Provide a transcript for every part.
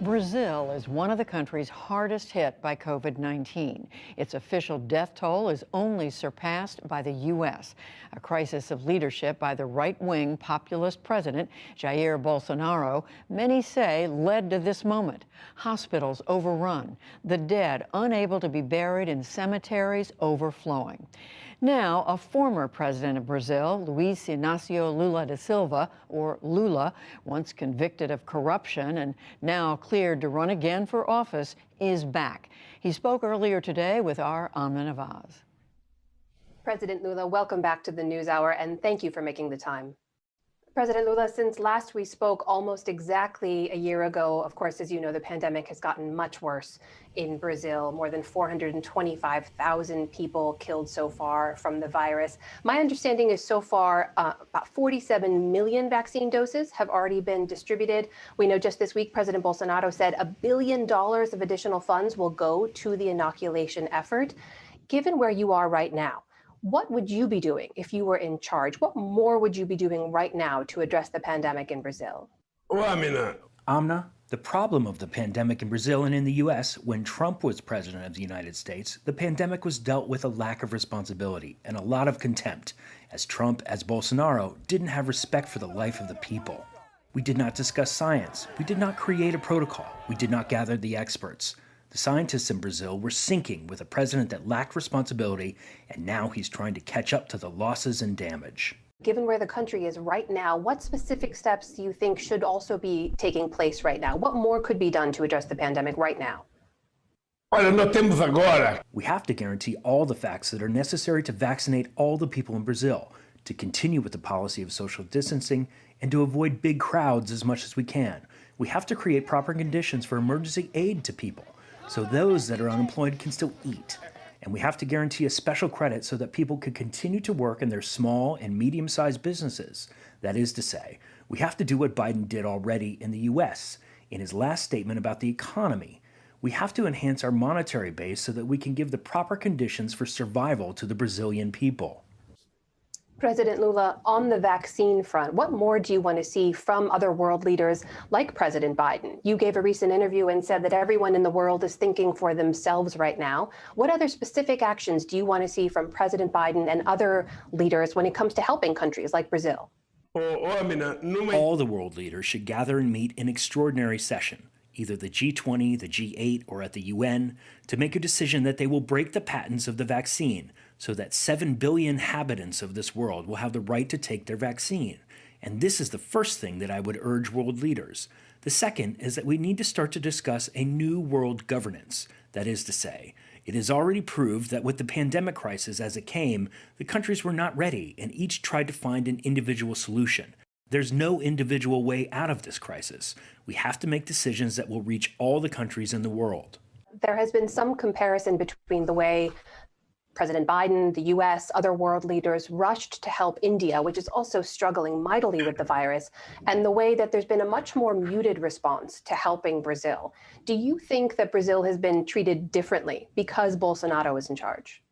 Brazil is one of the countries hardest hit by COVID-19. Its official death toll is only surpassed by the U.S. A crisis of leadership by the right-wing populist president, Jair Bolsonaro, many say led to this moment. Hospitals overrun, the dead unable to be buried in cemeteries overflowing. Now, a former president of Brazil, Luiz Inácio Lula da Silva, or Lula, once convicted of corruption and now cleared to run again for office, is back. He spoke earlier today with our Amna Nawaz. President Lula, welcome back to the NewsHour, and thank you for making the time. President Lula, since last we spoke almost exactly a year ago, of course, as you know, the pandemic has gotten much worse in Brazil. More than 425,000 people killed so far from the virus. My understanding is so far about 47 million vaccine doses have already been distributed. We know just this week, President Bolsonaro said $1 billion of additional funds will go to the inoculation effort. Given where you are right now, what would you be doing if you were in charge? What more would you be doing right now to address the pandemic in Brazil? Amna, the problem of the pandemic in Brazil and in the U.S., when Trump was president of the United States, the pandemic was dealt with a lack of responsibility and a lot of contempt, as Trump, as Bolsonaro, didn't have respect for the life of the people. We did not discuss science. We did not create a protocol. We did not gather the experts. The scientists in Brazil were sinking with a president that lacked responsibility, and now he's trying to catch up to the losses and damage. Given where the country is right now, what specific steps do you think should also be taking place right now? What more could be done to address the pandemic right now? We have to guarantee all the facts that are necessary to vaccinate all the people in Brazil, to continue with the policy of social distancing, and to avoid big crowds as much as we can. We have to create proper conditions for emergency aid to people, so those that are unemployed can still eat. And we have to guarantee a special credit so that people can continue to work in their small and medium-sized businesses. That is to say, we have to do what Biden did already in the U.S. in his last statement about the economy. We have to enhance our monetary base so that we can give the proper conditions for survival to the Brazilian people. President Lula, on the vaccine front, what more do you want to see from other world leaders like President Biden? You gave a recent interview and said that everyone in the world is thinking for themselves right now. What other specific actions do you want to see from President Biden and other leaders when it comes to helping countries like Brazil? All the world leaders should gather and meet in extraordinary session, either the G20, the G8, or at the UN, to make a decision that they will break the patents of the vaccine so that 7 billion inhabitants of this world will have the right to take their vaccine. And this is the first thing that I would urge world leaders. The second is that we need to start to discuss a new world governance. That is to say, it is already proved that with the pandemic crisis as it came, the countries were not ready and each tried to find an individual solution. There's no individual way out of this crisis. We have to make decisions that will reach all the countries in the world. There has been some comparison between the way President Biden, the U.S., other world leaders rushed to help India, which is also struggling mightily with the virus, and the way that there's been a much more muted response to helping Brazil. Do you think that Brazil has been treated differently because Bolsonaro is in charge?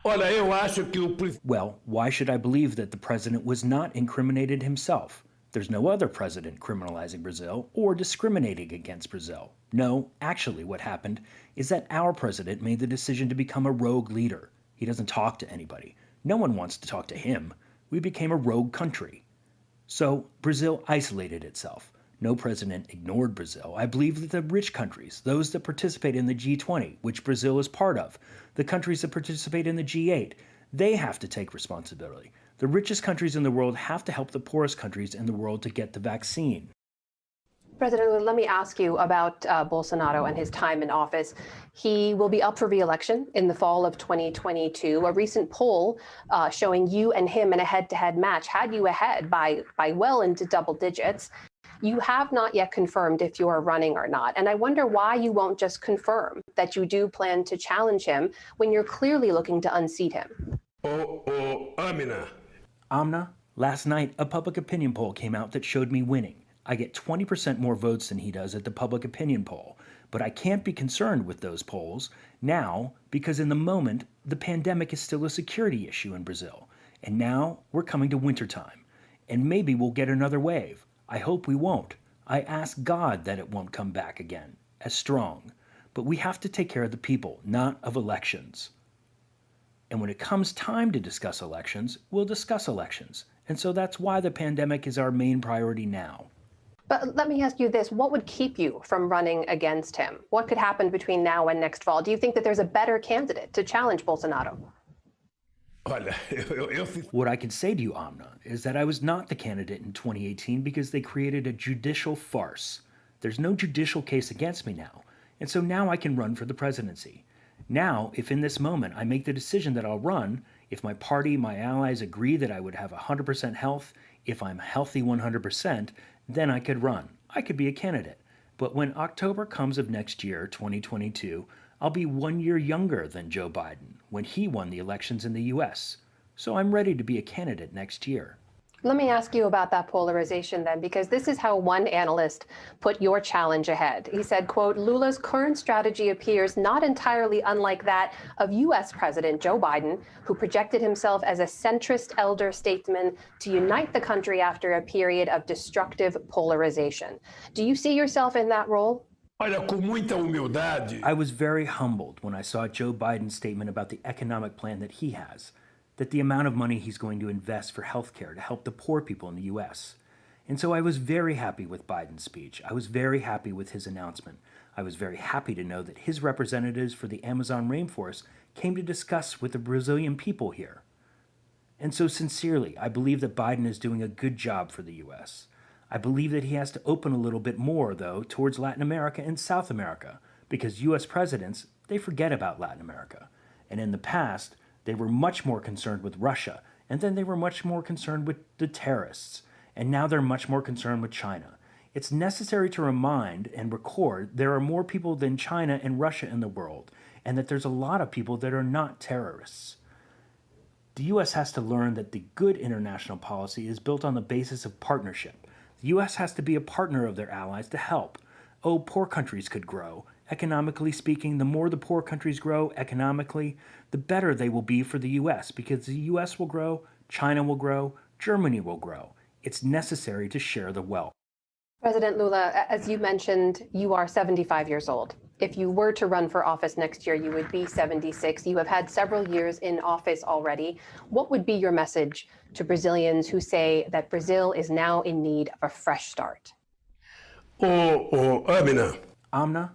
Well, why should I believe that the president was not incriminated himself? There's no other president criminalizing Brazil or discriminating against Brazil. No, actually what happened is that our president made the decision to become a rogue leader. He doesn't talk to anybody. No one wants to talk to him. We became a rogue country. So Brazil isolated itself. No president ignored Brazil. I believe that the rich countries, those that participate in the G20, which Brazil is part of, the countries that participate in the G8, they have to take responsibility. The richest countries in the world have to help the poorest countries in the world to get the vaccine. President Lula, let me ask you about Bolsonaro and his time in office. He will be up for re-election in the fall of 2022. A recent poll showing you and him in a head-to-head match had you ahead by well into double digits. You have not yet confirmed if you are running or not. And I wonder why you won't just confirm that you do plan to challenge him when you're clearly looking to unseat him. Amna, last night a public opinion poll came out that showed me winning. I get 20% more votes than he does at the public opinion poll. But I can't be concerned with those polls now because in the moment, the pandemic is still a security issue in Brazil. And now we're coming to wintertime. And maybe we'll get another wave. I hope we won't. I ask God that it won't come back again as strong. But we have to take care of the people, not of elections. And when it comes time to discuss elections, we'll discuss elections. And so that's why the pandemic is our main priority now. But let me ask you this, what would keep you from running against him? What could happen between now and next fall? Do you think that there's a better candidate to challenge Bolsonaro? What I can say to you, Amna, is that I was not the candidate in 2018 because they created a judicial farce. There's no judicial case against me now. And so now I can run for the presidency. Now, if in this moment I make the decision that I'll run, if my party, my allies agree that I would have 100% health, if I'm healthy 100%, then I could run. I could be a candidate. But when October comes of next year, 2022, I'll be 1 year younger than Joe Biden when he won the elections in the U.S. So I'm ready to be a candidate next year. Let me ask you about that polarization then, because this is how one analyst put your challenge ahead. He said, quote, Lula's current strategy appears not entirely unlike that of U.S. President Joe Biden, who projected himself as a centrist elder statesman to unite the country after a period of destructive polarization. Do you see yourself in that role? I was very humbled when I saw Joe Biden's statement about the economic plan that he has, that the amount of money he's going to invest for healthcare to help the poor people in the U.S. And so I was very happy with Biden's speech. I was very happy with his announcement. I was very happy to know that his representatives for the Amazon rainforest came to discuss with the Brazilian people here. And so sincerely, I believe that Biden is doing a good job for the U.S. I believe that he has to open a little bit more, though, towards Latin America and South America, because U.S. presidents, they forget about Latin America. And in the past, they were much more concerned with Russia, and then they were much more concerned with the terrorists, and now they're much more concerned with China. It's necessary to remind and record there are more people than China and Russia in the world, and that there's a lot of people that are not terrorists. The U.S. has to learn that the good international policy is built on the basis of partnership. The U.S. has to be a partner of their allies to help. Oh, poor countries could grow. Economically speaking, the more the poor countries grow economically, the better they will be for the U.S. because the U.S. will grow, China will grow, Germany will grow. It's necessary to share the wealth. President Lula, as you mentioned, you are 75 years old. If you were to run for office next year, you would be 76. You have had several years in office already. What would be your message to Brazilians who say that Brazil is now in need of a fresh start? Amna,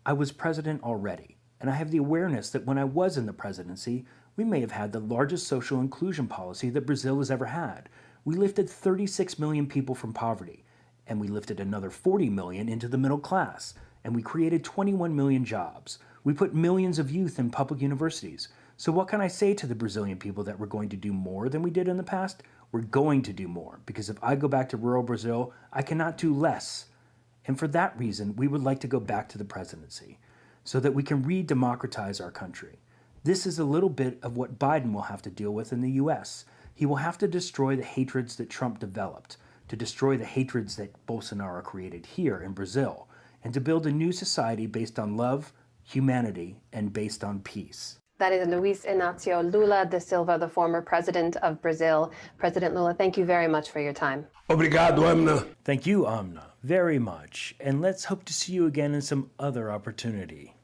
I was president already, and I have the awareness that when I was in the presidency, we may have had the largest social inclusion policy that Brazil has ever had. We lifted 36 million people from poverty, and we lifted another 40 million into the middle class, and we created 21 million jobs. We put millions of youth in public universities. So what can I say to the Brazilian people that we're going to do more than we did in the past? We're going to do more, because if I go back to rural Brazil, I cannot do less. And for that reason, we would like to go back to the presidency so that we can re-democratize our country. This is a little bit of what Biden will have to deal with in the U.S. He will have to destroy the hatreds that Trump developed, to destroy the hatreds that Bolsonaro created here in Brazil, and to build a new society based on love, humanity, and based on peace. That is Luiz Inácio Lula da Silva, the former president of Brazil. President Lula, thank you very much for your time. Obrigado, Amna. Thank you, Amna, very much. And let's hope to see you again in some other opportunity.